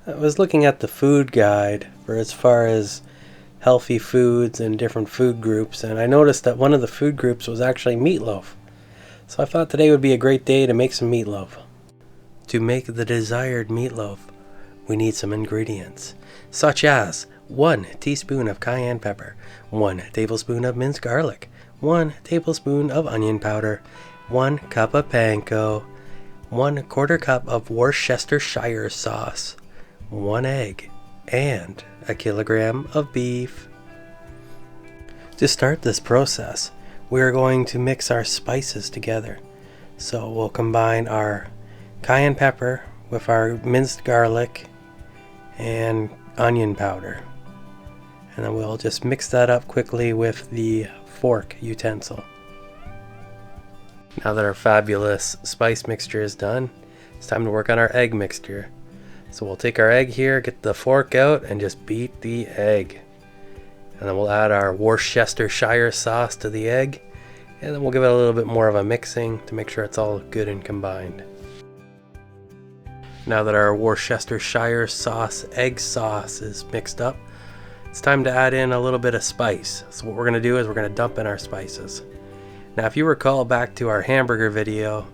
I was looking at the food guide for as far as healthy foods and different food groups, and I noticed that one of the food groups was actually meatloaf. So I thought today would be a great day to make some meatloaf. To make the desired meatloaf, we need some ingredients, such as 1 teaspoon of cayenne pepper, 1 tablespoon of minced garlic, 1 tablespoon of onion powder, 1 cup of panko, 1/4 cup of Worcestershire sauce, 1 egg, and a kilogram of beef. To start this process, we are going to mix our spices together. So we'll combine our cayenne pepper with our minced garlic and onion powder. And then we'll just mix that up quickly with the fork utensil. Now that our fabulous spice mixture is done, it's time to work on our egg mixture. So we'll take our egg here, get the fork out, and just beat the egg. And then we'll add our Worcestershire sauce to the egg, and then we'll give it a little bit more of a mixing to make sure it's all good and combined. Now that our Worcestershire sauce, egg sauce is mixed up, it's time to add in a little bit of spice. So what we're going to do is we're going to dump in our spices. Now if you recall back to our hamburger video,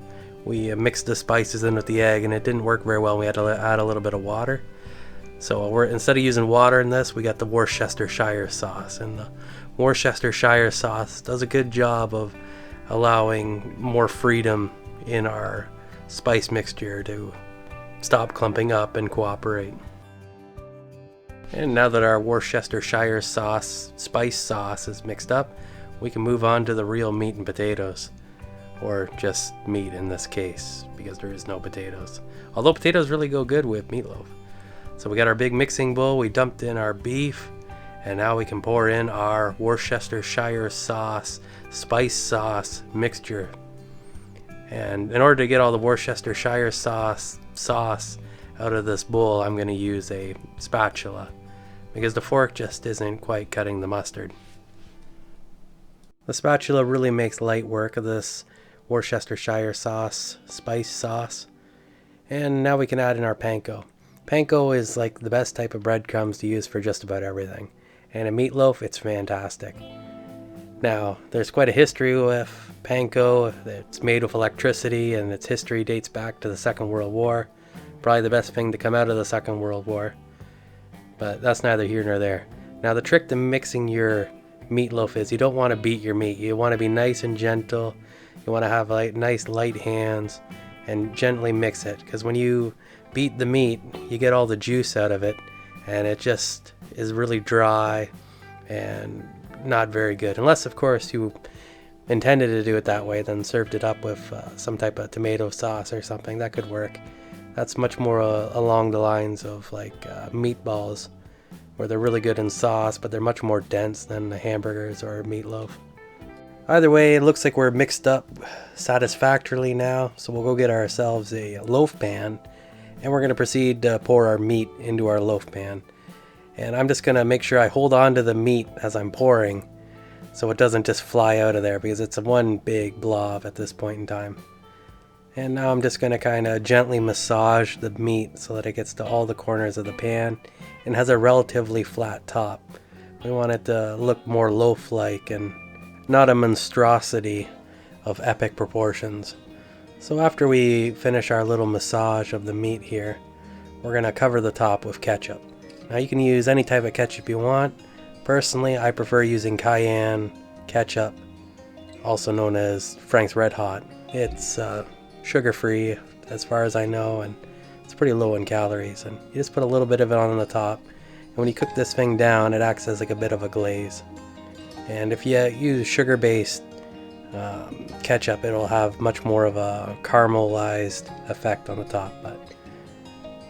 we mixed the spices in with the egg and it didn't work very well. We had to add a little bit of water. So instead of using water in this, we got the Worcestershire sauce. And the Worcestershire sauce does a good job of allowing more freedom in our spice mixture to stop clumping up and cooperate. And now that our Worcestershire sauce, spice sauce is mixed up, we can move on to the real meat and potatoes. Or just meat in this case, because there is no potatoes. Although potatoes really go good with meatloaf. So we got our big mixing bowl, we dumped in our beef, and now we can pour in our Worcestershire sauce, spice sauce mixture. And in order to get all the Worcestershire sauce out of this bowl, I'm going to use a spatula, because the fork just isn't quite cutting the mustard. The spatula really makes light work of this Worcestershire sauce, spice sauce. And now we can add in our panko. Panko is like the best type of breadcrumbs to use for just about everything. And a meatloaf, it's fantastic. Now, there's quite a history with panko. It's made with electricity and its history dates back to the Second World War. Probably the best thing to come out of the Second World War. But that's neither here nor there. Now the trick to mixing your meatloaf is you don't want to beat your meat. You want to be nice and gentle. You want to have like nice light hands and gently mix it, because when you beat the meat you get all the juice out of it and it just is really dry and not very good, unless of course you intended to do it that way, then served it up with some type of tomato sauce or something. That could work. That's much more along the lines of like meatballs, where they're really good in sauce but they're much more dense than the hamburgers or meatloaf. Either way, it looks like we're mixed up satisfactorily now, so we'll go get ourselves a loaf pan and we're going to proceed to pour our meat into our loaf pan. And I'm just going to make sure I hold on to the meat as I'm pouring so it doesn't just fly out of there, because it's one big blob at this point in time. And now I'm just going to kind of gently massage the meat so that it gets to all the corners of the pan and has a relatively flat top. We want it to look more loaf-like and not a monstrosity of epic proportions. So after we finish our little massage of the meat here, we're going to cover the top with ketchup. Now you can use any type of ketchup you want. Personally, I prefer using Cayenne ketchup, also known as Frank's Red Hot. It's sugar-free as far as I know, and it's pretty low in calories. And you just put a little bit of it on the top, and when you cook this thing down, it acts as like a bit of a glaze. And if you use sugar-based ketchup, it'll have much more of a caramelized effect on the top, but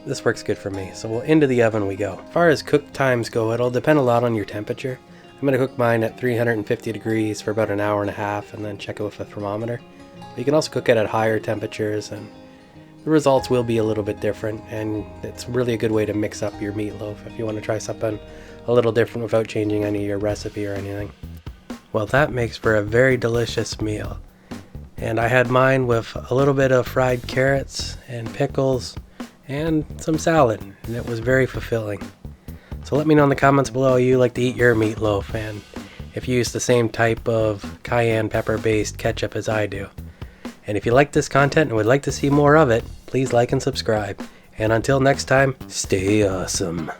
this works good for me. So into the oven we go. As far as cook times go, it'll depend a lot on your temperature. I'm going to cook mine at 350 degrees for about an hour and a half and then check it with a thermometer. But you can also cook it at higher temperatures and the results will be a little bit different, and it's really a good way to mix up your meatloaf if you want to try something a little different without changing any of your recipe or anything. Well, that makes for a very delicious meal. And I had mine with a little bit of fried carrots and pickles and some salad, and it was very fulfilling. So let me know in the comments below how you like to eat your meatloaf, and if you use the same type of cayenne pepper based ketchup as I do. And if you like this content and would like to see more of it, please like and subscribe. And until next time, stay awesome.